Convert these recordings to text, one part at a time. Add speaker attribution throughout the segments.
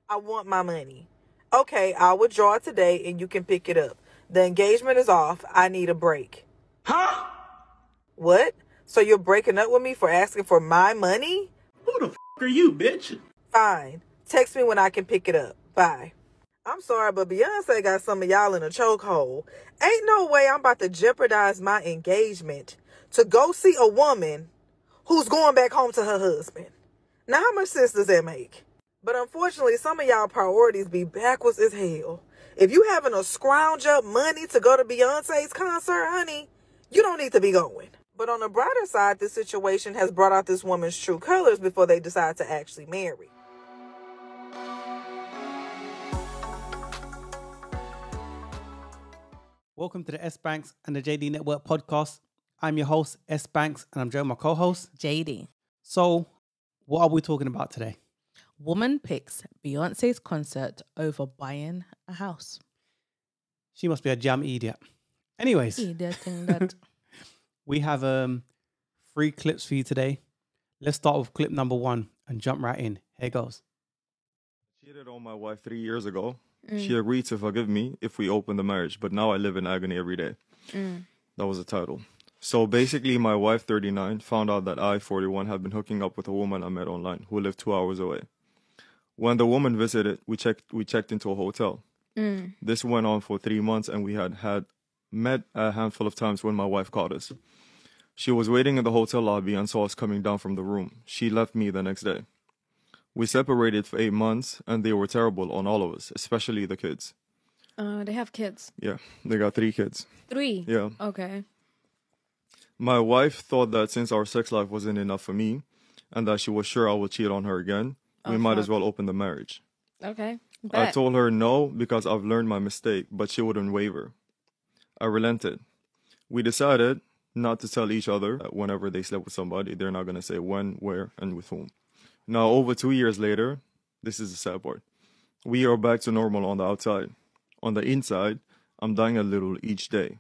Speaker 1: I want my money. Okay, I'll withdraw it today and you can pick it up. The engagement is off. I need a break.
Speaker 2: Huh?
Speaker 1: What? So you're breaking up with me for asking for my money?
Speaker 2: Who the f are you, bitch?
Speaker 1: Fine. Text me when I can pick it up. Bye. I'm sorry, but Beyonce got some of y'all in a chokehold. Ain't no way I'm about to jeopardize my engagement to go see a woman who's going back home to her husband. Now, how much sense does that make? But unfortunately, some of y'all priorities be backwards as hell. If you having to scrounge up money to go to Beyonce's concert, honey, you don't need to be going. But on the brighter side, this situation has brought out this woman's true colors before they decide to actually marry.
Speaker 3: Welcome to the S.Banks and the JD Network podcast. I'm your host, S.Banks, and I'm joining my co-host,
Speaker 4: JD.
Speaker 3: So, what are we talking about today?
Speaker 4: Woman picks Beyonce's concert over buying a house.
Speaker 3: She must be a jam idiot. Anyways, we have 3 clips for you today. Let's start with clip number 1 and jump right in. Here goes.
Speaker 5: I cheated on my wife 3 years ago. She agreed to forgive me if we opened the marriage, but now I live in agony every day. That was the title. So basically, my wife, 39, found out that I, 41, had been hooking up with a woman I met online who lived 2 hours away. When the woman visited, we checked into a hotel. This went on for 3 months, and we had met a handful of times when my wife caught us. She was waiting in the hotel lobby and saw us coming down from the room. She left me the next day. We separated for 8 months, and they were terrible on all of us, especially the kids.
Speaker 6: They have kids.
Speaker 5: Yeah, they got 3 kids.
Speaker 6: 3?
Speaker 5: Yeah.
Speaker 6: Okay.
Speaker 5: My wife thought that since our sex life wasn't enough for me, and that she was sure I would cheat on her again, we might as well open the marriage.
Speaker 6: Okay.
Speaker 5: I told her no because I've learned my mistake, but she wouldn't waver. I relented. We decided not to tell each other that whenever they slept with somebody, they're not going to say when, where, and with whom. Now, over 2 years later, this is the sad part. We are back to normal on the outside. On the inside, I'm dying a little each day.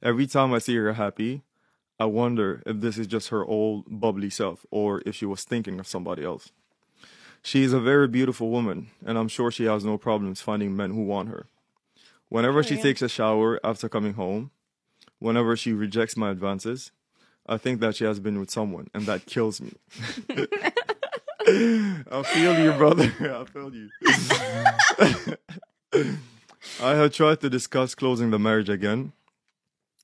Speaker 5: Every time I see her happy, I wonder if this is just her old bubbly self or if she was thinking of somebody else. She is a very beautiful woman, and I'm sure she has no problems finding men who want her. Whenever she takes a shower after coming home, whenever she rejects my advances, I think that she has been with someone, and that kills me. I feel you, brother. I feel you. I have tried to discuss closing the marriage again,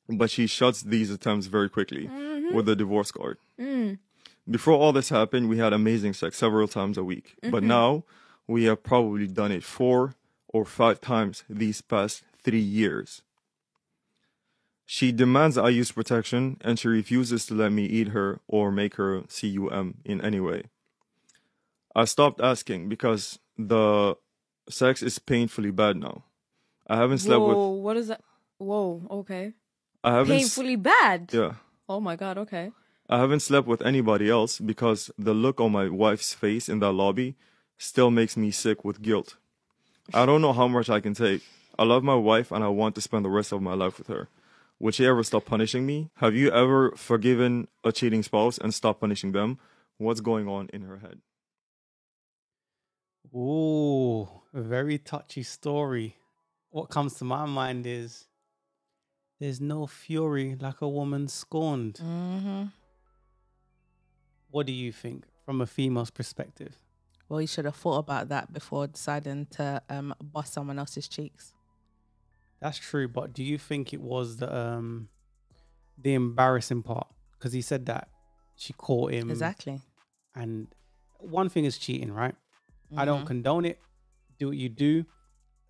Speaker 5: but she shuts these attempts very quickly with a divorce card. Before all this happened, we had amazing sex several times a week. But now, we have probably done it 4 or 5 times these past 3 years. She demands I use protection, and she refuses to let me eat her or make her cum in any way. I stopped asking because the sex is painfully bad now. I haven't slept with...
Speaker 6: Whoa, what is that? Whoa, okay.
Speaker 5: I haven't
Speaker 6: Painfully bad?
Speaker 5: Yeah.
Speaker 6: Oh my God, okay.
Speaker 5: I haven't slept with anybody else because the look on my wife's face in that lobby still makes me sick with guilt. I don't know how much I can take. I love my wife and I want to spend the rest of my life with her. Would she ever stop punishing me? Have you ever forgiven a cheating spouse and stopped punishing them? What's going on in her head?
Speaker 3: Ooh, a very touchy story. What comes to my mind is there's no fury like a woman scorned. What do you think from a female's perspective?
Speaker 4: Well, you should have thought about that before deciding to bust someone else's cheeks.
Speaker 3: That's true, but do you think it was the embarrassing part? Because he said that she caught him.
Speaker 4: Exactly.
Speaker 3: And one thing is cheating, right? I don't condone it. Do what you do.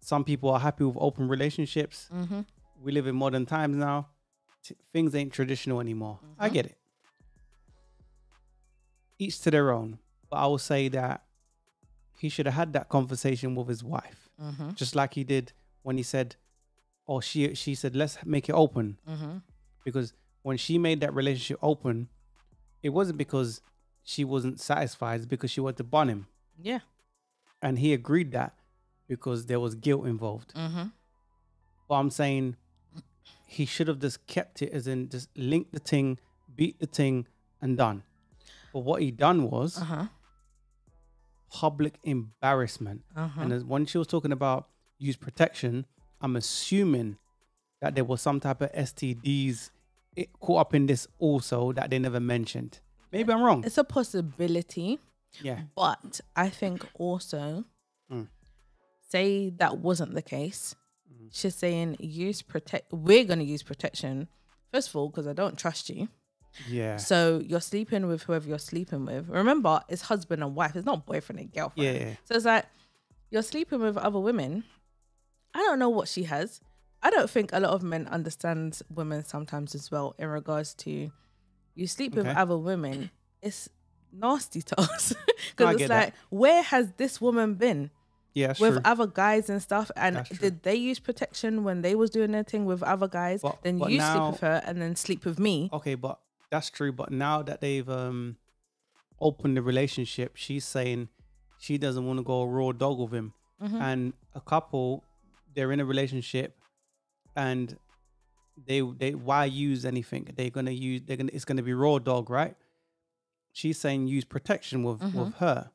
Speaker 3: Some people are happy with open relationships. We live in modern times now. Things ain't traditional anymore. I get it. Each to their own. But I will say that he should have had that conversation with his wife. Just like he did when he said, or she said, let's make it open. Because when she made that relationship open, it wasn't because she wasn't satisfied. It's because she wanted to bond him.
Speaker 4: Yeah.
Speaker 3: And he agreed that because there was guilt involved. But I'm saying he should have just kept it as in just linked the thing, beat the thing and done. But what he done was public embarrassment. And when she was talking about use protection, I'm assuming that there was some type of STDs caught up in this also that they never mentioned. Maybe I'm wrong.
Speaker 4: It's a possibility.
Speaker 3: Yeah.
Speaker 4: But I think also, say that wasn't the case. She's saying we're going to use protection. First of all, because I don't trust you.
Speaker 3: Yeah.
Speaker 4: So you're sleeping with whoever you're sleeping with. Remember, it's husband and wife. It's not boyfriend and girlfriend.
Speaker 3: Yeah.
Speaker 4: So it's like, you're sleeping with other women. I don't know what she has. I don't think a lot of men understand women sometimes as well in regards to you sleep with other women. It's nasty to us. Because it's like, where has this woman been?
Speaker 3: Yeah,
Speaker 4: with
Speaker 3: true.
Speaker 4: other guys and stuff, and did they use protection when they was doing their thing with other guys? Then you sleep with her and then sleep with me.
Speaker 3: Okay, but that's true. But now that they've opened the relationship, she's saying she doesn't want to go raw dog with him. And a couple, they're in a relationship, and they why use anything? It's gonna be raw dog, right? She's saying use protection with her.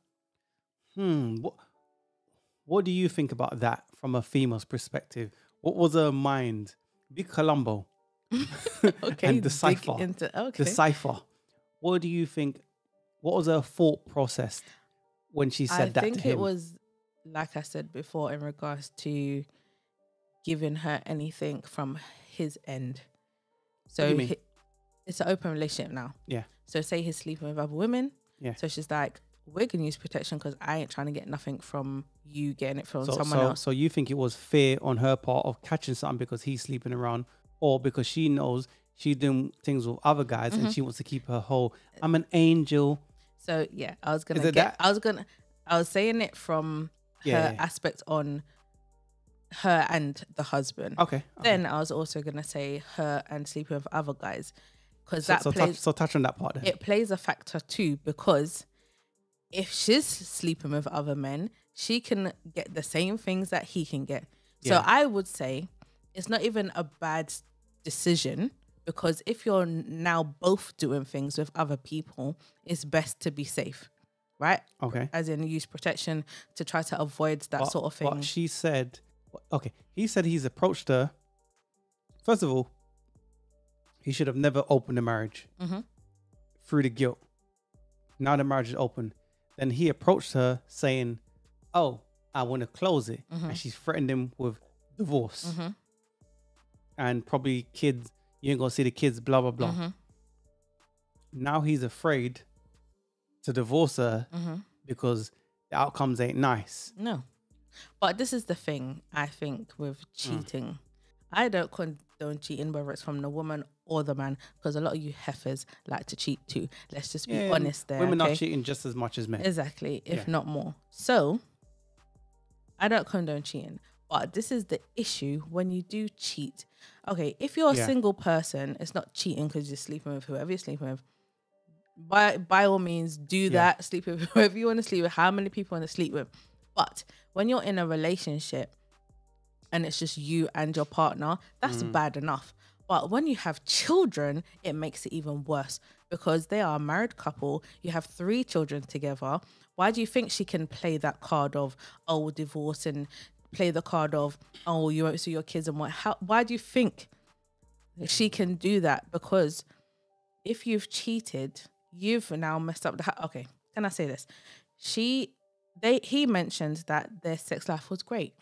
Speaker 3: What do you think about that from a female's perspective? What was her mind? Big Columbo.
Speaker 4: Okay,
Speaker 3: and decipher. Decipher. What do you think? What was her thought process when she said that to him?
Speaker 4: I think it was, like I said before, in regards to giving her anything from his end. So it's an open relationship now.
Speaker 3: Yeah.
Speaker 4: So say he's sleeping with other women.
Speaker 3: Yeah.
Speaker 4: So she's like, we're going to use protection because I ain't trying to get nothing from you getting it from someone else.
Speaker 3: So you think it was fair on her part of catching something because he's sleeping around, or because she knows she's doing things with other guys and she wants to keep her whole, I'm an angel.
Speaker 4: So yeah, I was saying it from her aspect on her and the husband.
Speaker 3: Okay.
Speaker 4: Then I was also going to say her and sleeping with other guys. Because
Speaker 3: touch on that part then.
Speaker 4: It plays a factor too, because if she's sleeping with other men, she can get the same things that he can get. So I would say it's not even a bad decision, because if you're now both doing things with other people, it's best to be safe, right?
Speaker 3: Okay.
Speaker 4: As in use protection to try to avoid that sort of thing.
Speaker 3: But she said, he said he's approached her. First of all, he should have never opened the marriage through the guilt. Now the marriage is open. Then he approached her saying, oh, I want to close it. And she's threatened him with divorce. And probably kids, you ain't going to see the kids, blah, blah, blah. Now he's afraid to divorce her because the outcomes ain't nice.
Speaker 4: No. But this is the thing, I think, with cheating. I don't condone cheating, whether it's from the woman or the man, because a lot of you heifers like to cheat too. Let's just be honest there.
Speaker 3: Women are cheating just as much as men.
Speaker 4: Exactly, if not more. So, I don't condone cheating. But this is the issue when you do cheat. Okay, if you're a single person, it's not cheating because you're sleeping with whoever you're sleeping with. By all means, do that. Sleep with whoever you want to sleep with, how many people you want to sleep with. But when you're in a relationship and it's just you and your partner, that's bad enough. But when you have children, it makes it even worse, because they are a married couple. You have 3 children together. Why do you think she can play that card of, oh, divorce, and play the card of, oh, you won't see your kids and what? Why do you think she can do that? Because if you've cheated, you've now messed up the okay, can I say this? He mentioned that their sex life was great.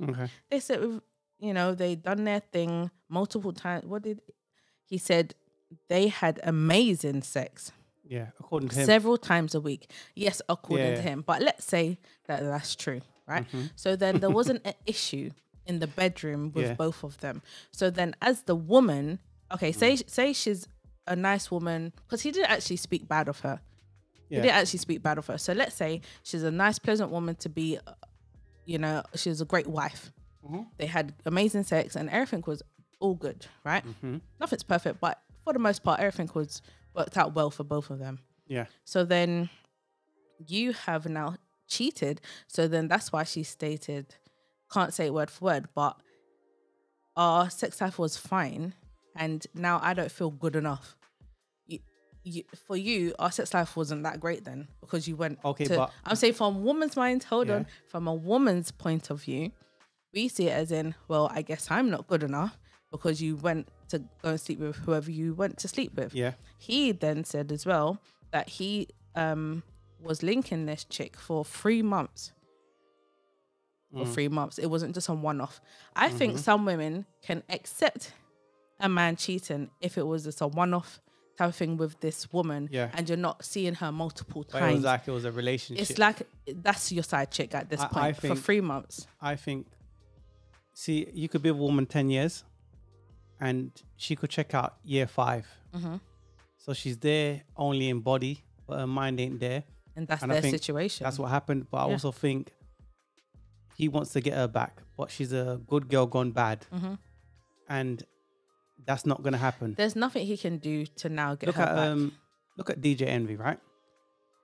Speaker 4: Okay. They said, they done their thing multiple times. He said they had amazing sex.
Speaker 3: Yeah, according to him.
Speaker 4: Several times a week. Yes, according to him. But let's say that that's true, right? So then there wasn't an issue in the bedroom with both of them. So then as the woman, say she's a nice woman, because he didn't actually speak bad of her. He didn't actually speak bad of her. So let's say she's a nice, pleasant woman to be, she's a great wife. They had amazing sex and everything was all good, right? Nothing's perfect, but for the most part, everything was worked out well for both of them. Yeah. So then you have now cheated. So then that's why she stated, can't say it word for word, but our sex life was fine. And now I don't feel good enough. for you, our sex life wasn't that great then because you went.
Speaker 3: Okay,
Speaker 4: to,
Speaker 3: but
Speaker 4: I'm saying from a woman's mind. Hold
Speaker 3: Yeah.
Speaker 4: on, from a woman's point of view, we see it as in, well, I guess I'm not good enough because you went to go and sleep with whoever you went to sleep with.
Speaker 3: Yeah.
Speaker 4: He then said as well that he was linking this chick for 3 months. For 3 months. It wasn't just a one-off. I think some women can accept a man cheating if it was just a one-off type of thing with this woman,
Speaker 3: Yeah.
Speaker 4: and you're not seeing her multiple
Speaker 3: But it was
Speaker 4: times.
Speaker 3: like it was a relationship.
Speaker 4: It's like that's your side chick at this
Speaker 3: I
Speaker 4: point for
Speaker 3: think-
Speaker 4: 3 months.
Speaker 3: I think, see, you could be with a woman 10 years and she could check out year 5. So she's there only in body, but her mind ain't there.
Speaker 4: And that's
Speaker 3: And I
Speaker 4: their
Speaker 3: think
Speaker 4: situation.
Speaker 3: That's what happened. But I
Speaker 4: Yeah.
Speaker 3: also think he wants to get her back, but she's a good girl gone bad. And that's not going to happen.
Speaker 4: There's nothing he can do to now get
Speaker 3: Look
Speaker 4: her
Speaker 3: at
Speaker 4: back.
Speaker 3: look at DJ Envy, right?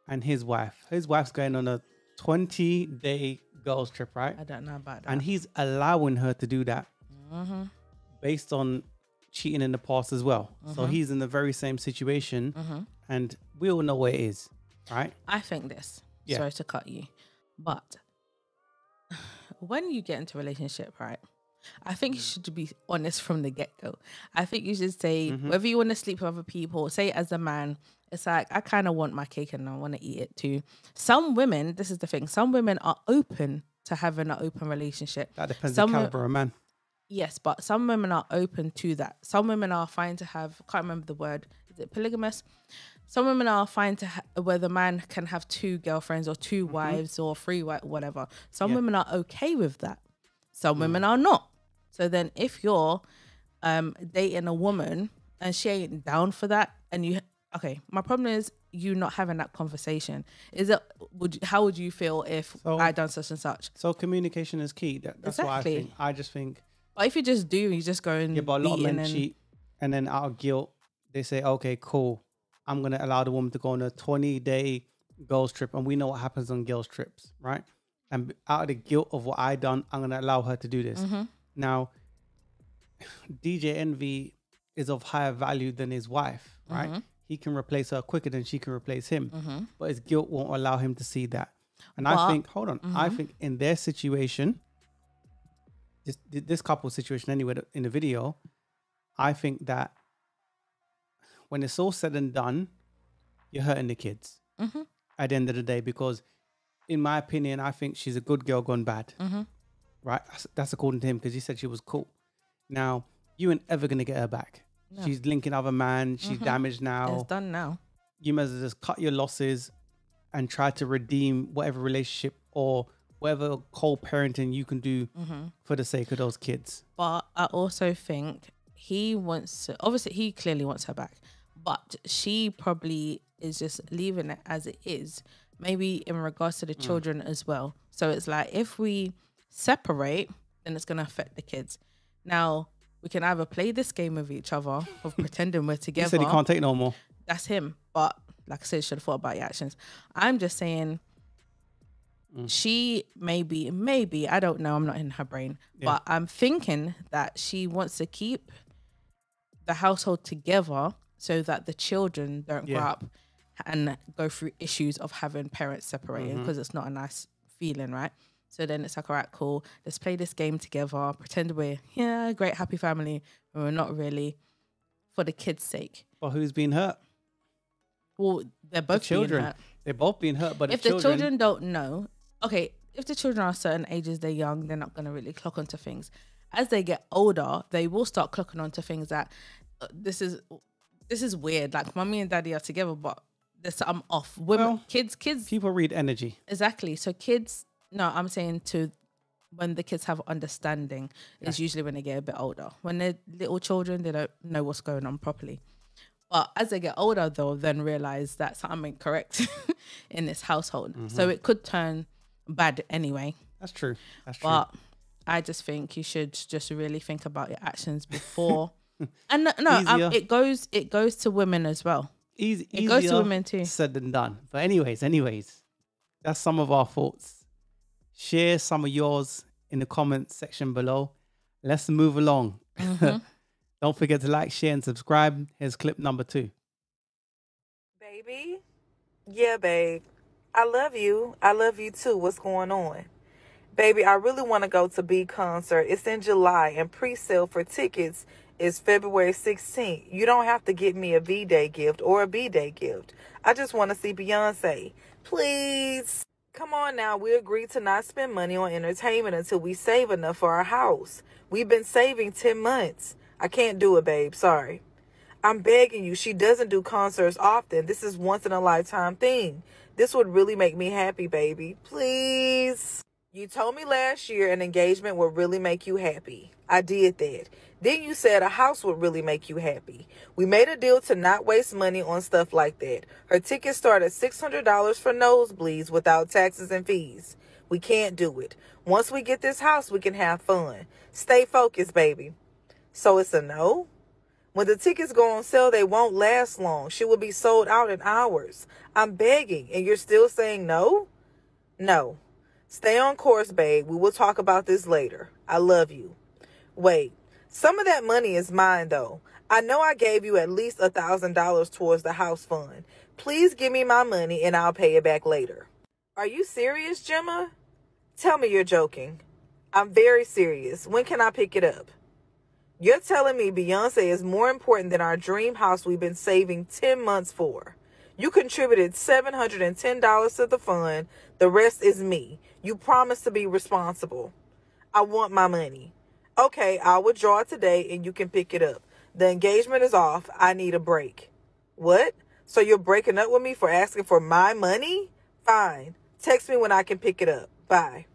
Speaker 3: And his wife. His wife's going on a 20-day girls trip, right?
Speaker 4: I don't know about that.
Speaker 3: And he's allowing her to do that based on cheating in the past as well. So he's in the very same situation, and we all know where it is, right?
Speaker 4: I think this.
Speaker 3: Yeah.
Speaker 4: Sorry to cut you, but when you get into a relationship, right? I think you should be honest from the get-go. I think you should say whether you want to sleep with other people, say as a man, it's like, I kind of want my cake and I want to eat it too. Some women, this is the thing, some women are open to having an open relationship.
Speaker 3: That depends
Speaker 4: Some
Speaker 3: on the caliber of man.
Speaker 4: Yes, but some women are open to that. Some women are fine to have, can't remember the word, is it polygamous? Some women are fine to where the man can have 2 girlfriends or 2 wives or 3 whatever. Some women are okay with that. Some women are not. So then if you're dating a woman and she ain't down for that, and you, okay, my problem is you not having that conversation. Is it, how would you feel if I done such and such?
Speaker 3: So communication is key. That's what I
Speaker 4: Exactly.
Speaker 3: think. I just think,
Speaker 4: But if you just do, you just go and
Speaker 3: yeah, but a lot of men
Speaker 4: and
Speaker 3: cheat, and then out of guilt, they say, okay, cool, I'm going to allow the woman to go on a 20-day girls trip. And we know what happens on girls trips, right? And out of the guilt of what I done, I'm going to allow her to do this. Now, DJ Envy is of higher value than his wife, right? He can replace her quicker than she can replace him. But his guilt won't allow him to see that. And I think, hold on, I think in their situation, this couple situation anyway, in the video, I think that when it's all said and done, you're hurting the kids at the end of the day, because in my opinion, I think she's a good girl gone bad, right? That's according to him, because he said she was cool. Now, you ain't ever going to get her back. No. She's linking other man. She's damaged now.
Speaker 4: It's done now.
Speaker 3: You must just cut your losses and try to redeem whatever relationship or whatever co-parenting you can do for the sake of those kids.
Speaker 4: But I also think he wants to, obviously he clearly wants her back, but she probably is just leaving it as it is, maybe in regards to the children as well. So it's like, if we separate, then it's going to affect the kids. Now, we can either play this game with each other of pretending we're together.
Speaker 3: He said he can't take no more.
Speaker 4: That's him. But like I said, should have thought about your actions. I'm just saying, she maybe, I don't know, I'm not in her brain, but I'm thinking that she wants to keep the household together so that the children don't grow up and go through issues of having parents separating, because it's not a nice feeling, right? So then it's like, all right, cool, let's play this game together, pretend we're a great happy family, but we're not really, for the kids' sake.
Speaker 3: But who's being hurt?
Speaker 4: Well, they're both
Speaker 3: children.
Speaker 4: being hurt.
Speaker 3: They're both being hurt, but
Speaker 4: If the children don't know, okay, if the children are certain ages, they're young, they're not going to really clock onto things. As they get older, they will start clocking onto things that this is weird. Like, mommy and daddy are together, but I'm off. Women, kids.
Speaker 3: People read energy.
Speaker 4: Exactly. So kids, no, I'm saying to when the kids have understanding is usually when they get a bit older. When they're little children, they don't know what's going on properly. But as they get older, they'll then realize that something ain't correct in this household. So it could turn bad anyway.
Speaker 3: That's true. That's true.
Speaker 4: But I just think you should just really think about your actions before. And no, it goes to women as well. It goes to women too.
Speaker 3: Said and done. But anyways, that's some of our thoughts. Share some of yours in the comments section below. Let's move along. Don't forget to like, share, and subscribe. Here's clip number 2.
Speaker 1: Baby? Yeah, babe. I love you. I love you too. What's going on? Baby, I really want to go to B concert. It's in July and pre-sale for tickets is February 16th. You don't have to get me a V-Day gift or a B-Day gift. I just want to see Beyonce. Please. Come on now. We agreed to not spend money on entertainment until we save enough for our house. We've been saving 10 months. I can't do it, babe. Sorry. I'm begging you. She doesn't do concerts often. This is once in a lifetime thing. This would really make me happy, baby. Please. You told me last year an engagement would really make you happy. I did that. Then you said a house would really make you happy. We made a deal to not waste money on stuff like that. Her tickets start at $600 for nosebleeds without taxes and fees. We can't do it. Once we get this house, we can have fun. Stay focused, baby. So it's a no? When the tickets go on sale, they won't last long. She will be sold out in hours. I'm begging, and you're still saying no? No. Stay on course, babe. We will talk about this later. I love you. Wait, some of that money is mine, though. I know I gave you at least $1,000 towards the house fund. Please give me my money, and I'll pay it back later. Are you serious, Gemma? Tell me you're joking. I'm very serious. When can I pick it up? You're telling me Beyonce is more important than our dream house we've been saving 10 months for. You contributed $710 to the fund. The rest is me. You promised to be responsible. I want my money. Okay, I'll withdraw it today and you can pick it up. The engagement is off. I need a break. What? So you're breaking up with me for asking for my money? Fine. Text me when I can pick it up. Bye.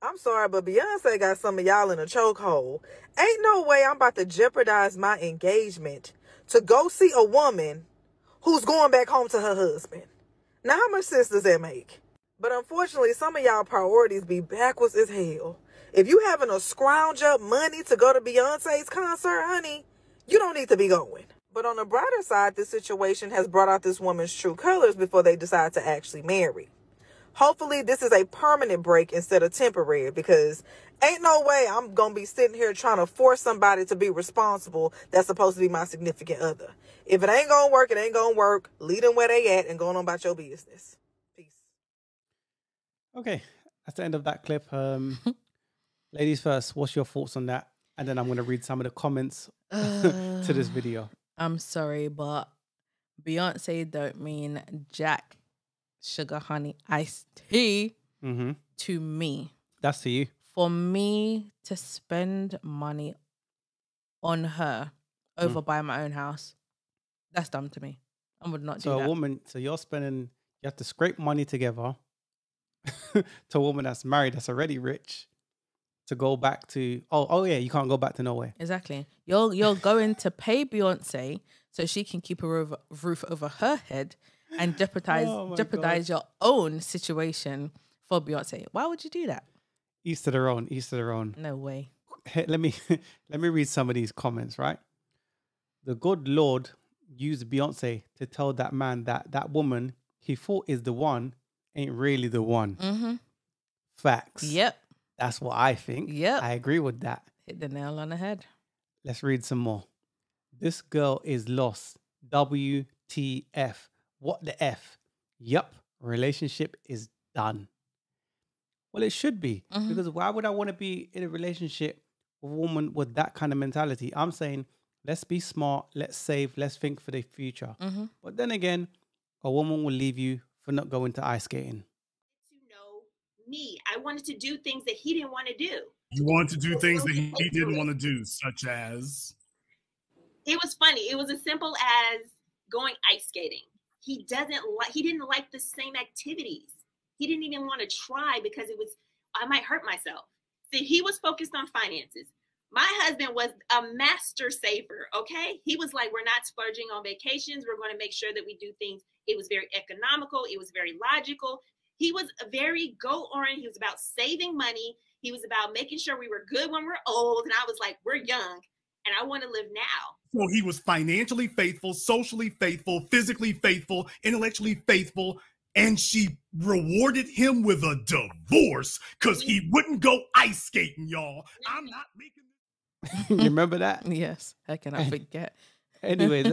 Speaker 1: I'm sorry, but Beyonce got some of y'all in a chokehold. Ain't no way I'm about to jeopardize my engagement to go see a woman who's going back home to her husband. Now, how much sense does that make? But unfortunately, some of y'all priorities be backwards as hell. If you having to scrounge up money to go to Beyonce's concert, honey, you don't need to be going. But on the brighter side, this situation has brought out this woman's true colors before they decide to actually marry. Hopefully, this is a permanent break instead of temporary, because ain't no way I'm going to be sitting here trying to force somebody to be responsible that's supposed to be my significant other. If it ain't going to work, it ain't going to work. Leave them where they at and go on about your business. Peace.
Speaker 3: Okay, that's the end of that clip. Ladies first, what's your thoughts on that? And then I'm going to read some of the comments to this video.
Speaker 4: I'm sorry, but Beyonce don't mean Jack, sugar, honey, iced tea to me.
Speaker 3: That's to you.
Speaker 4: For me to spend money on her over buying my own house, that's dumb to me. I would not do that.
Speaker 3: So a woman, so you're spending, you have to scrape money together to a woman that's married, that's already rich, to go back to, oh yeah, you can't go back to nowhere.
Speaker 4: Exactly. You're going to pay Beyonce so she can keep a roof over her head and jeopardize your own situation for Beyonce. Why would you do that?
Speaker 3: Each to their own, each to their own.
Speaker 4: No way.
Speaker 3: Hey, let me read some of these comments, right? The good Lord used Beyonce to tell that man that woman he thought is the one ain't really the one. Facts.
Speaker 4: Yep.
Speaker 3: That's what I think.
Speaker 4: Yep.
Speaker 3: I agree with that.
Speaker 4: Hit the nail on the head.
Speaker 3: Let's read some more. This girl is lost. WTF. What the F? Yup. Relationship is done. Well, it should be. Because why would I want to be in a relationship with a woman with that kind of mentality? I'm saying, let's be smart, let's save, let's think for the future. But then again, a woman will leave you for not going to ice skating.
Speaker 7: Me, I wanted to do things that he didn't want to do.
Speaker 2: You wanted to do things that he didn't want to do, such as?
Speaker 7: It was funny. It was as simple as going ice skating. He didn't like the same activities. He didn't even want to try because I might hurt myself. See, he was focused on finances. My husband was a master saver, okay? He was like, we're not splurging on vacations. We're going to make sure that we do things. It was very economical. It was very logical. He was very goal-oriented. He was about saving money. He was about making sure we were good when we're old. And I was like, we're young, and I want to live now.
Speaker 2: So he was financially faithful, socially faithful, physically faithful, intellectually faithful, and she rewarded him with a divorce because he wouldn't go ice skating, y'all. I'm not making this.
Speaker 3: You remember that?
Speaker 4: Yes. How can I forget?
Speaker 3: Anyway,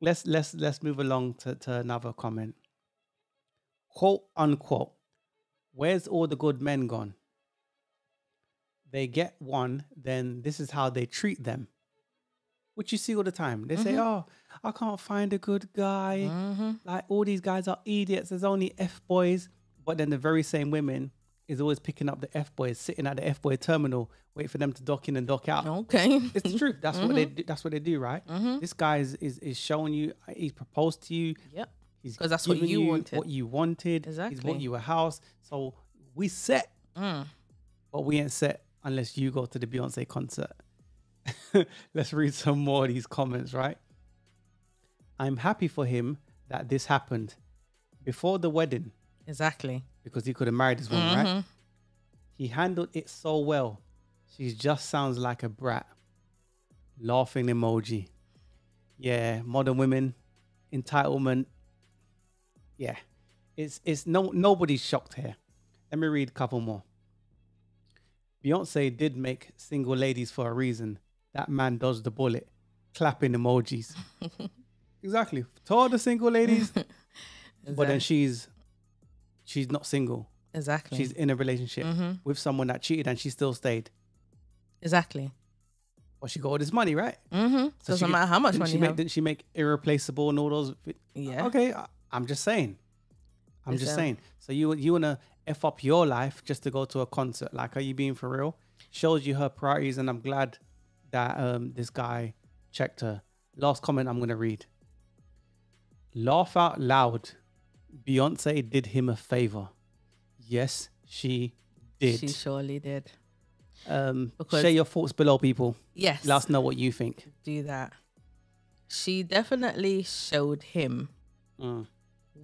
Speaker 3: let's move along to another comment. Quote unquote. Where's all the good men gone? They get one, then this is how they treat them. Which you see all the time. They say, oh, I can't find a good guy. Like, all these guys are idiots. There's only F-boys. But then the very same women is always picking up the F-boys, sitting at the F-boy terminal, wait for them to dock in and dock out.
Speaker 4: Okay.
Speaker 3: It's the truth. That's what they do. That's what they do, right? This guy is showing you, he's proposed to you.
Speaker 4: Yep.
Speaker 3: He's
Speaker 4: Because that's what
Speaker 3: given
Speaker 4: you wanted.
Speaker 3: What you wanted.
Speaker 4: Exactly.
Speaker 3: He's bought you a house. So we set. But we ain't set unless you go to the Beyonce concert. Let's read some more of these comments, right? I'm happy for him that this happened before the wedding.
Speaker 4: Exactly.
Speaker 3: Because he could have married this woman, right? He handled it so well. She just sounds like a brat. Laughing emoji. Yeah, modern women, entitlement. Yeah, it's nobody's shocked here. Let me read a couple more. Beyonce did make single ladies for a reason. That man dodged the bullet. Clapping emojis. Exactly. To all the single ladies. But then she's not single.
Speaker 4: Exactly.
Speaker 3: She's in a relationship with someone that cheated and she still stayed.
Speaker 4: Exactly.
Speaker 3: Well, she got all this money, right?
Speaker 4: So doesn't matter how much money you have.
Speaker 3: Didn't she make Irreplaceable and all those?
Speaker 4: Yeah.
Speaker 3: Okay, I'm just saying. I'm just saying. So you want to F up your life just to go to a concert? Like, are you being for real? Shows you her priorities, and I'm glad that this guy checked her. Last comment I'm going to read. Laugh out loud. Beyonce did him a favor. Yes, she did.
Speaker 4: She surely did.
Speaker 3: Share your thoughts below, people.
Speaker 4: Yes.
Speaker 3: Let us know what you think.
Speaker 4: Do that. She definitely showed him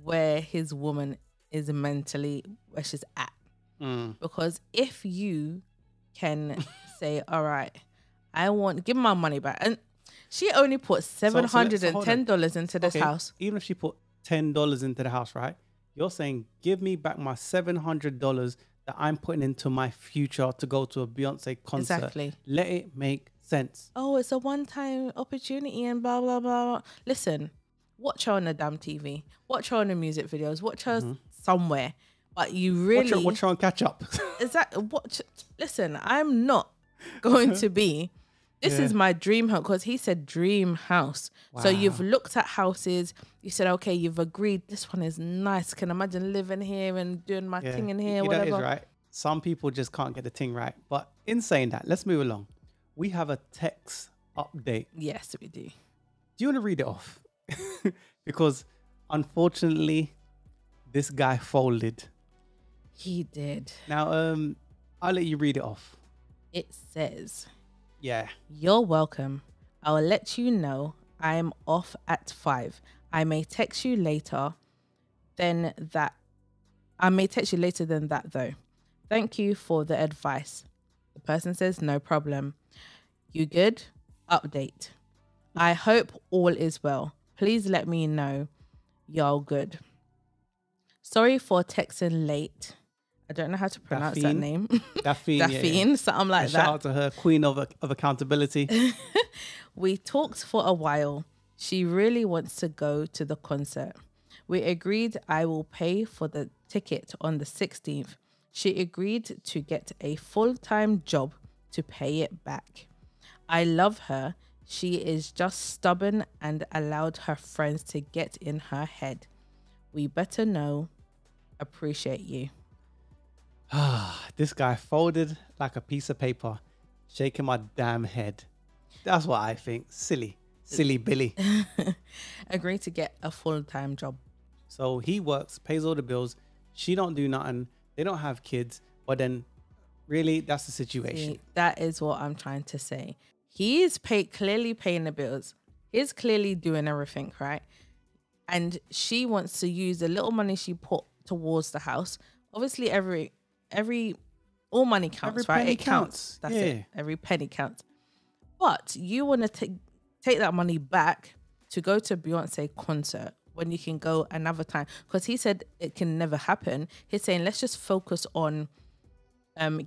Speaker 4: where his woman is mentally, where she's at. Because if you can say, all right, give my money back. And she only put $710 into this house.
Speaker 3: Even if she put $10 into the house, right? You're saying, give me back my $700 that I'm putting into my future to go to a Beyonce concert.
Speaker 4: Exactly.
Speaker 3: Let it make sense.
Speaker 4: Oh, it's a one-time opportunity and blah, blah, blah. Listen, watch her on the damn TV. Watch her on the music videos. Watch her somewhere. But you really...
Speaker 3: Watch her on catch up.
Speaker 4: Listen, I'm not going to be... This is my dream house, because he said dream house. Wow. So you've looked at houses. You said, okay, you've agreed. This one is nice. Can imagine living here and doing my thing in here, whatever.
Speaker 3: That is right. Some people just can't get the thing right. But in saying that, let's move along. We have a text update.
Speaker 4: Yes, we do.
Speaker 3: Do you want to read it off? Because unfortunately, this guy folded.
Speaker 4: He did.
Speaker 3: Now, I'll let you read it off.
Speaker 4: It says...
Speaker 3: Yeah.
Speaker 4: You're welcome. I'll let you know I'm off at 5. I may text you later than that. Though. Thank you for the advice. The person says, no problem. You good? Update. I hope all is well. Please let me know you're good. Sorry for texting late. I don't know how to pronounce that name. Daphne, something like that.
Speaker 3: Shout out to her, queen of accountability.
Speaker 4: We talked for a while. She really wants to go to the concert. We agreed I will pay for the ticket on the 16th. She agreed to get a full-time job to pay it back. I love her. She is just stubborn and allowed her friends to get in her head. We better know. Appreciate you.
Speaker 3: This guy folded like a piece of paper, shaking my damn head. That's what I think. Silly Billy.
Speaker 4: Agreed to get a full-time job.
Speaker 3: So he works, pays all the bills. She don't do nothing. They don't have kids. But then, really, that's the situation.
Speaker 4: See, that is what I'm trying to say. He is clearly paying the bills. He's clearly doing everything, right? And she wants to use the little money she put towards the house. Obviously, all money counts, right?
Speaker 3: Penny
Speaker 4: It counts. That's it. Every penny counts. But you want to take that money back to go to a Beyonce concert when you can go another time. Because he said it can never happen. He's saying, let's just focus on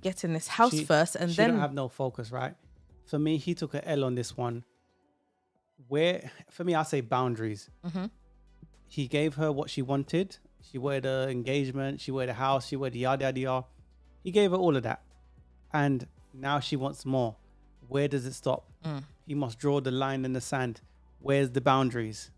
Speaker 4: getting this house first. And
Speaker 3: she
Speaker 4: then...
Speaker 3: don't have no focus, right? For me, he took an L on this one. where, for me, I say boundaries. He gave her what she wanted. She wanted an engagement. She wanted a house. She wanted yada, yada, yada. He gave her all of that. And now she wants more. Where does it stop? He must draw the line in the sand. Where's the boundaries?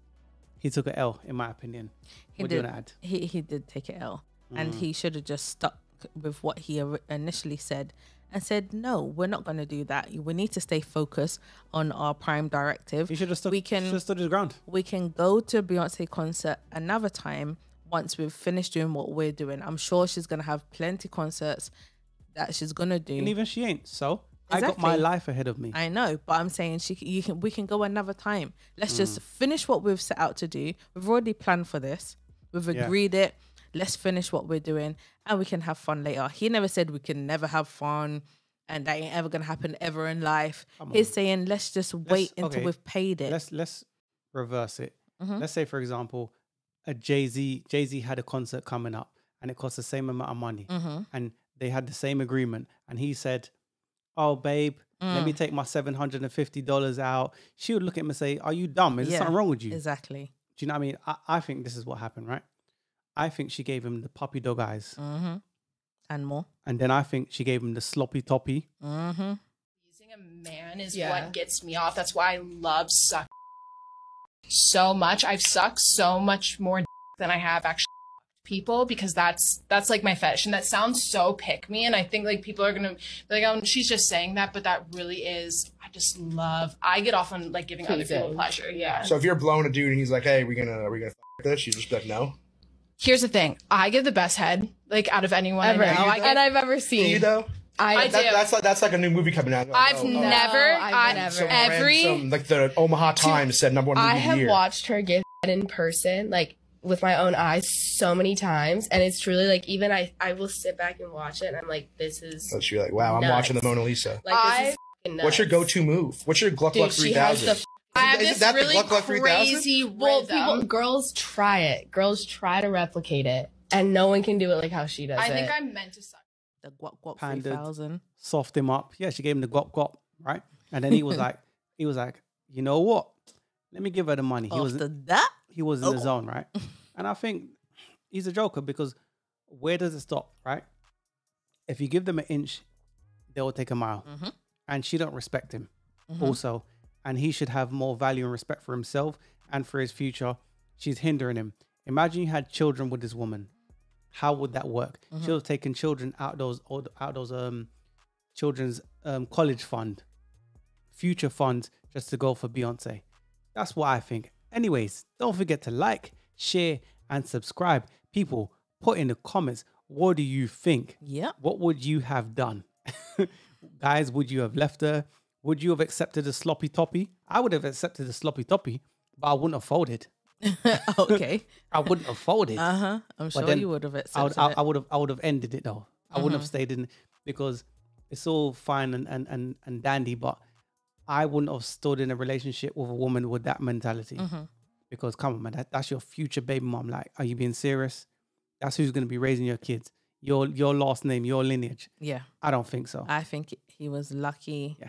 Speaker 3: He took an L, in my opinion. What do you want to add?
Speaker 4: He did take an L. And he should have just stuck with what he initially said and said, no, we're not going to do that. We need to stay focused on our prime directive.
Speaker 3: He should have stood his ground.
Speaker 4: We can go to a Beyonce concert another time once we've finished doing what we're doing. I'm sure she's going to have plenty concerts that she's going to do.
Speaker 3: And even she ain't. So I got
Speaker 4: Exactly.
Speaker 3: my life ahead of me.
Speaker 4: I know, but I'm saying we can go another time. Let's just finish what we've set out to do. We've already planned for this. We've agreed it. Let's finish what we're doing and we can have fun later. He never said we can never have fun and that ain't ever going to happen ever in life. He's saying, let's just wait until we've paid it.
Speaker 3: Let's reverse it. Let's say, for example, Jay-Z had a concert coming up and it cost the same amount of money and they had the same agreement. And he said, oh, babe, let me take my $750 out. She would look at him and say, are you dumb? Is there something wrong with you?
Speaker 4: Exactly.
Speaker 3: Do you know what I mean? I think this is what happened, right? I think she gave him the puppy dog eyes.
Speaker 4: And more.
Speaker 3: And then I think she gave him the sloppy toppy.
Speaker 8: Using a man is what gets me off. That's why I love suck so much. I've sucked so much more than I have actually people because that's like my fetish. And that sounds so pick me. And I think like people are going to be like, oh, she's just saying that. But that really is, I get off on like giving other people pleasure. Yeah.
Speaker 9: So if you're blowing a dude and he's like, hey, are we gonna f this? You just be like, no.
Speaker 8: Here's the thing. I give the best head, like out of anyone ever. I know.
Speaker 6: And I've ever seen.
Speaker 9: Do you though?
Speaker 8: I do.
Speaker 9: That's like a new movie coming out.
Speaker 8: I've never.
Speaker 9: Some like the Omaha Times said #1 movie
Speaker 6: I
Speaker 9: of the
Speaker 6: have
Speaker 9: year.
Speaker 6: watched her give head in person, like with my own eyes, so many times, and it's truly like even I will sit back and watch it, and I'm like, this is.
Speaker 9: So you're like, wow,
Speaker 6: nuts.
Speaker 9: I'm watching the Mona Lisa.
Speaker 6: Like this is f***ing nuts.
Speaker 9: What's your go-to move? What's your Gluck Gluck 3000?
Speaker 8: I have this really crazy rhythm.
Speaker 6: Girls try it. Girls try to replicate it, and no one can do it like how she does.
Speaker 8: I think I'm meant to suck.
Speaker 4: The guap guap
Speaker 3: Pandered,
Speaker 4: 3000.
Speaker 3: Soft him up. Yeah, she gave him the guap guap, right? And then he was like, you know what? Let me give her the money. He was in the zone, right? And I think he's a joker because where does it stop, right? If you give them an inch, they will take a mile. And she don't respect him also. And he should have more value and respect for himself and for his future. She's hindering him. Imagine you had children with this woman. How would that work? She was taking children out those children's college fund, future funds, just to go for Beyonce. That's what I think. Anyways, don't forget to like, share, and subscribe. People, put in the comments, what do you think?
Speaker 4: Yeah.
Speaker 3: What would you have done? Guys, would you have left her? Would you have accepted the sloppy toppy? I would have accepted the sloppy toppy, but I wouldn't have folded.
Speaker 4: Okay.
Speaker 3: I wouldn't have folded.
Speaker 4: I'm sure you would have accepted
Speaker 3: I would have ended it though. I wouldn't have stayed in because it's all fine and dandy, but I wouldn't have stood in a relationship with a woman with that mentality. Because come on, man, that's your future baby mom. Like, are you being serious? That's who's going to be raising your kids. Your last name, your lineage.
Speaker 4: Yeah.
Speaker 3: I don't think so.
Speaker 4: I think he was lucky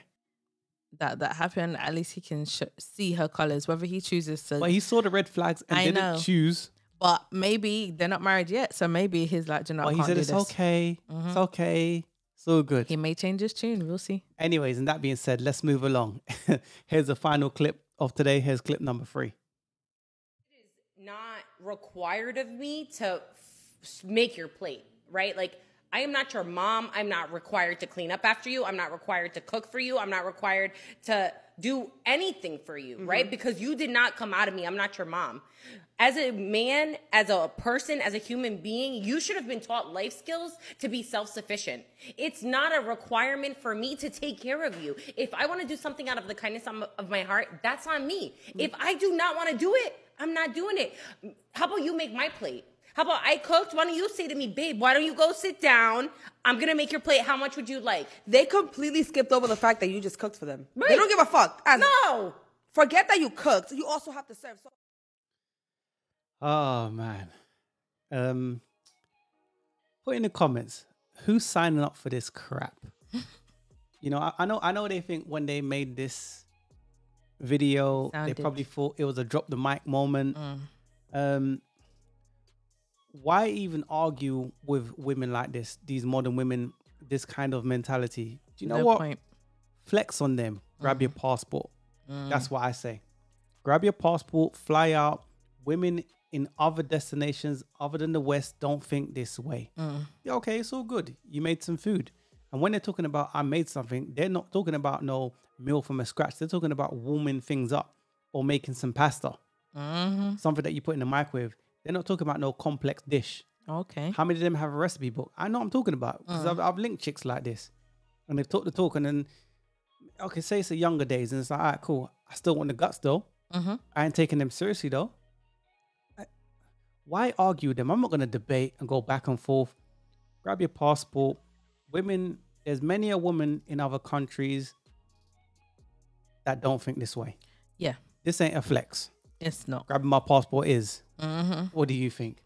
Speaker 4: that happened. At least he can see her colors, whether he chooses to.
Speaker 3: But he saw the red flags and didn't choose.
Speaker 4: But maybe they're not married yet. So maybe he's like, you know,
Speaker 3: he said it's okay. It's okay. It's all good.
Speaker 4: He may change his tune. We'll see.
Speaker 3: Anyways, and that being said, let's move along. Here's the final clip of today. Here's clip number 3.
Speaker 10: It is not required of me to make your plate, right? Like, I am not your mom. I'm not required to clean up after you. I'm not required to cook for you. I'm not required to do anything for you, right? Because you did not come out of me. I'm not your mom. As a man, as a person, as a human being, you should have been taught life skills to be self-sufficient. It's not a requirement for me to take care of you. If I want to do something out of the kindness of my heart, that's on me. If I do not want to do it, I'm not doing it. How about you make my plate? How about I cooked? Why don't you say to me, babe, why don't you go sit down? I'm going to make your plate. How much would you like?
Speaker 11: They completely skipped over the fact that you just cooked for them.
Speaker 10: Right.
Speaker 11: They don't give a fuck.
Speaker 10: No.
Speaker 11: Forget that you cooked. You also have to serve.
Speaker 3: Oh, man. Put in the comments, who's signing up for this crap? You know, I know they think when they made this video. They
Speaker 4: Sounded.
Speaker 3: probably thought it was a drop the mic moment. Why even argue with women like this, these modern women, this kind of mentality? Do you know what?
Speaker 4: Point.
Speaker 3: Flex on them. Grab your passport. That's what I say. Grab your passport, fly out. Women in other destinations other than the West don't think this way. Yeah, okay, it's all good. You made some food. And when they're talking about I made something, they're not talking about no meal from a scratch. They're talking about warming things up or making some pasta. Something that you put in the microwave. They're not talking about no complex dish.
Speaker 4: Okay.
Speaker 3: How many of them have a recipe book? I know what I'm talking about because I've linked chicks like this. And they've talked the talk and then, okay, say it's the younger days and it's like, all right, cool. I still want the guts though. I ain't taking them seriously though. Why argue with them? I'm not going to debate and go back and forth. Grab your passport. Women, there's many a woman in other countries that don't think this way.
Speaker 4: Yeah.
Speaker 3: This ain't a flex.
Speaker 4: It's not.
Speaker 3: Grabbing my passport is. What do you think?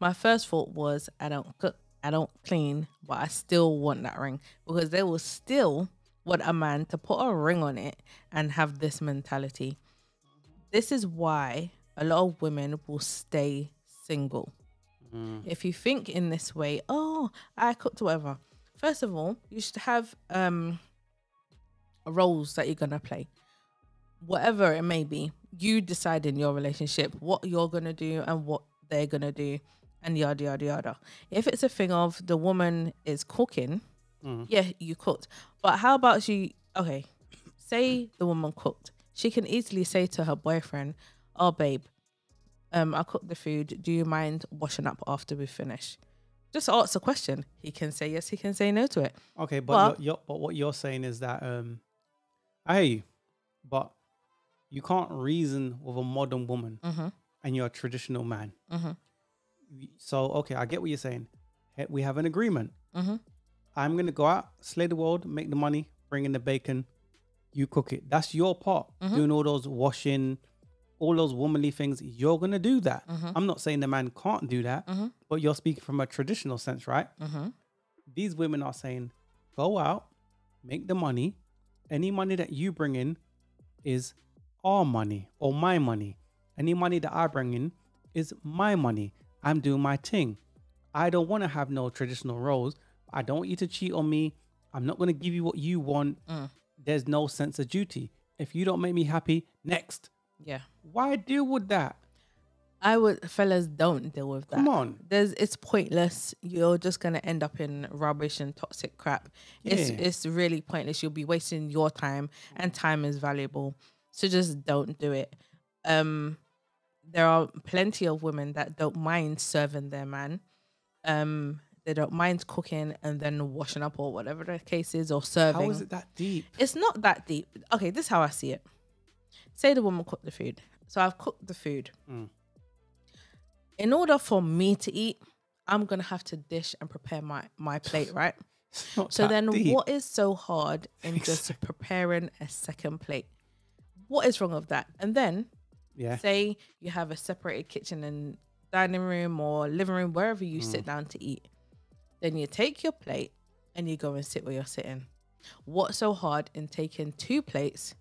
Speaker 4: My first thought was I don't cook, I don't clean, but I still want that ring because they will still want a man to put a ring on it and have this mentality. This is why a lot of women will stay single. If you think in this way, oh, I cooked whatever. First of all, you should have roles that you're gonna play. Whatever it may be, you decide in your relationship what you're gonna do and what they're gonna do, and yada yada yada. If it's a thing of the woman is cooking, yeah, you cooked. But how about she? Okay, say the woman cooked. She can easily say to her boyfriend, "Oh, babe, I cooked the food. Do you mind washing up after we finish?" Just ask a question. He can say yes. He can say no to it.
Speaker 3: Okay, but what you're saying is that I hear you, but you can't reason with a modern woman and you're a traditional man. So okay, I get what you're saying. We have an agreement. I'm gonna go out, slay the world, make the money, bring in the bacon. You cook it. That's your part. Doing all those washing, all those womanly things. You're gonna do that. I'm not saying the man can't do that, but you're speaking from a traditional sense, right? These women are saying, go out, make the money. Any money that you bring in is our money or my money. Any money that I bring in is my money. I'm doing my thing. I don't want to have no traditional roles. I don't want you to cheat on me. I'm not going to give you what you want. There's no sense of duty. If you don't make me happy, next.
Speaker 4: Yeah.
Speaker 3: Why deal with that?
Speaker 4: Fellas, don't deal with that.
Speaker 3: Come on.
Speaker 4: It's pointless. You're just gonna end up in rubbish and toxic crap. It's really pointless. You'll be wasting your time, and time is valuable. So just don't do it. There are plenty of women that don't mind serving their man. They don't mind cooking and then washing up or whatever the case is, or serving.
Speaker 3: How is it that deep?
Speaker 4: It's not that deep. Okay, this is how I see it. Say the woman cooked the food. So I've cooked the food. In order for me to eat, I'm going to have to dish and prepare my plate, right? So then
Speaker 3: deep.
Speaker 4: what is so hard in just preparing a second plate? What is wrong with that? And then say you have a separated kitchen and dining room or living room, wherever you sit down to eat. Then you take your plate and you go and sit where you're sitting. What's so hard in taking 2 plates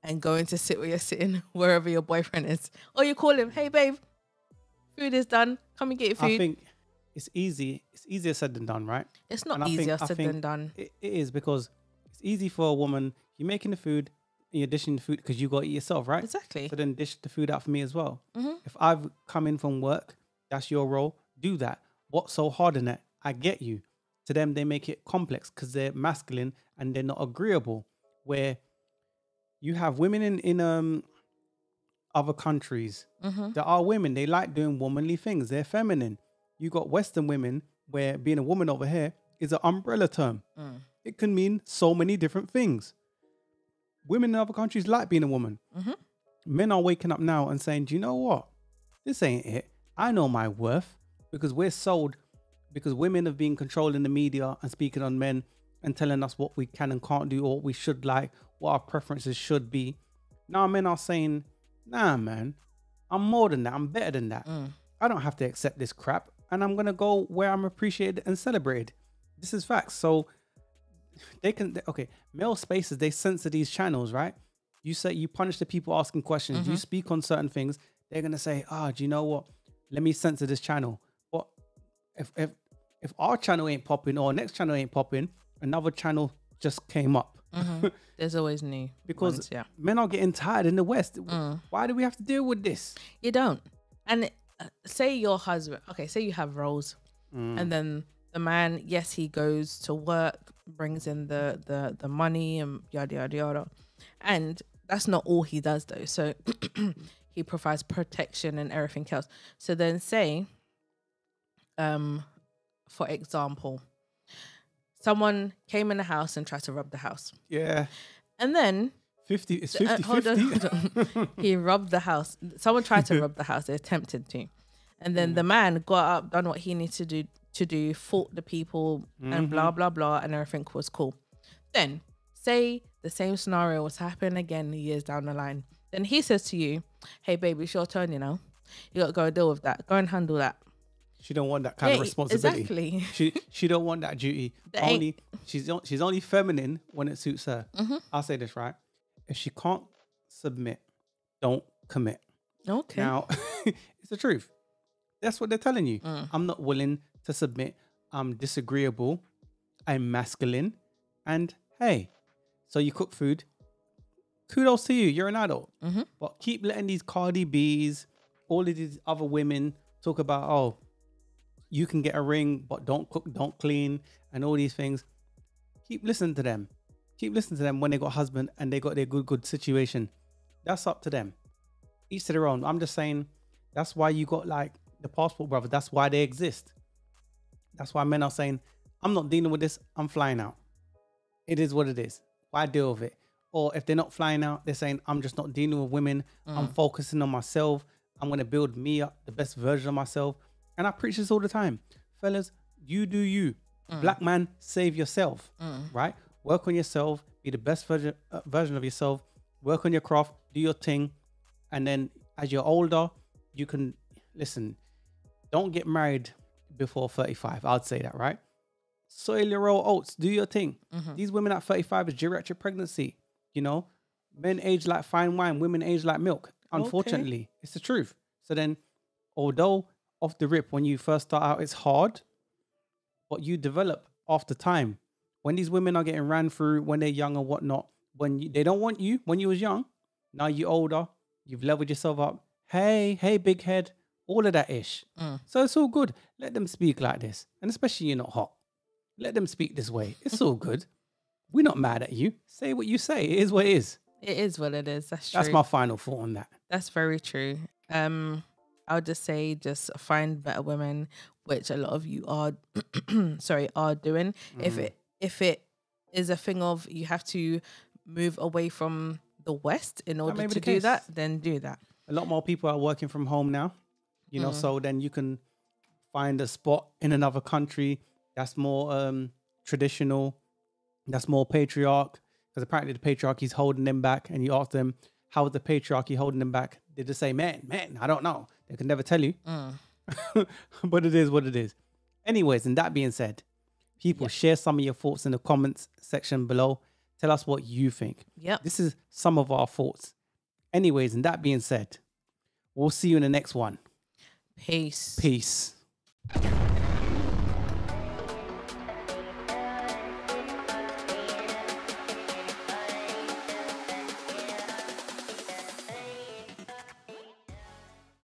Speaker 4: and going to sit where you're sitting wherever your boyfriend is? Or you call him, hey babe, food is done. Come and get your food.
Speaker 3: I think it's easy. It's easier said than done, right?
Speaker 4: It's not easier said than done.
Speaker 3: It is because it's easy for a woman. You're making the food and you're dishing the food because you got to eat yourself, right?
Speaker 4: Exactly.
Speaker 3: So then dish the food out for me as well. If I've come in from work, that's your role. Do that. What's so hard in it? I get you. To them, they make it complex because they're masculine and they're not agreeable. Where you have women in other countries. There are women, they like doing womanly things. They're feminine. You got Western women where being a woman over here is an umbrella term. It can mean so many different things. Women in other countries like being a woman. Men are waking up now and saying, do you know what? This ain't it. I know my worth because we're sold, because women have been controlling the media and speaking on men and telling us what we can and can't do or what we should like, what our preferences should be. Now men are saying, nah, man, I'm more than that. I'm better than that. I don't have to accept this crap. And I'm going to go where I'm appreciated and celebrated. This is facts. So they can, okay, male spaces, they censor these channels, right? You say you punish the people asking questions. You speak on certain things. They're gonna say, do you know what? Let me censor this channel. But if our channel ain't popping or next channel ain't popping, another channel just came up.
Speaker 4: There's always new
Speaker 3: Because
Speaker 4: ones, yeah.
Speaker 3: men are getting tired in the West. Why do we have to deal with this?
Speaker 4: You don't. And say your husband, okay, say you have roles, and then the man, yes, he goes to work, brings in the money and yada yada yada, and that's not all he does though. So he provides protection and everything else. So then say, for example, someone came in the house and tried to rob the house.
Speaker 3: Yeah.
Speaker 4: And then
Speaker 3: 50, it's 50,
Speaker 4: hold on. He robbed the house. Someone tried to rob the house. They attempted to. And then the man got up, done what he needed to do, fought the people and blah, blah, blah. And everything was cool. Then say the same scenario was happening again years down the line. Then he says to you, hey, baby, it's your turn, you know. You got to go deal with that. Go and handle that.
Speaker 3: She don't want that kind of responsibility.
Speaker 4: Exactly.
Speaker 3: She don't want that duty. She's only feminine when it suits her. I'll say this, right? If she can't submit, don't commit.
Speaker 4: Okay.
Speaker 3: Now, it's the truth. That's what they're telling you. I'm not willing to submit. I'm disagreeable. I'm masculine. And hey, so you cook food. Kudos to you. You're an adult. But keep letting these Cardi B's, all of these other women talk about, you can get a ring, but don't cook, don't clean, and all these things. Keep listening to them. Keep listening to them when they got a husband and they got their good situation. That's up to them. Each to their own. I'm just saying, that's why you got like the passport brothers. That's why they exist. That's why men are saying, I'm not dealing with this. I'm flying out. It is what it is. Why deal with it? Or if they're not flying out, they're saying, I'm just not dealing with women. I'm focusing on myself. I'm going to build me up, the best version of myself. And I preach this all the time. Fellas, you do you. Black man, save yourself, right? Work on yourself. Be the best version of yourself. Work on your craft. Do your thing. And then as you're older, you can, listen, don't get married before 35. I'd say that, right? Soil your own oats. Do your thing. These women at 35 is geriatric pregnancy. You know, men age like fine wine. Women age like milk. Unfortunately, it's the truth. So then, although off the rip, when you first start out, it's hard, but you develop after time. When these women are getting ran through when they're young or whatnot, they don't want you when you was young, now you're older, you've leveled yourself up. Hey, big head, all of that ish. So it's all good. Let them speak like this. And especially you're not hot. Let them speak this way. It's all good. We're not mad at you. Say what you say. It is what it is.
Speaker 4: It is what it is. That's true.
Speaker 3: That's my final thought on that.
Speaker 4: That's very true. I would just say, just find better women, which a lot of you are, are doing. If it is a thing of you have to move away from the West in order to do that, then do that.
Speaker 3: A lot more people are working from home now, you know, so then you can find a spot in another country that's more traditional, that's more patriarch, because apparently the patriarchy is holding them back. And you ask them, how is the patriarchy holding them back? They just say, man, I don't know. They can never tell you. But it is what it is. Anyways, and that being said, people share some of your thoughts in the comments section below. Tell us what you think. This is some of our thoughts. Anyways, and that being said, we'll see you in the next one.
Speaker 4: Peace.
Speaker 3: Peace.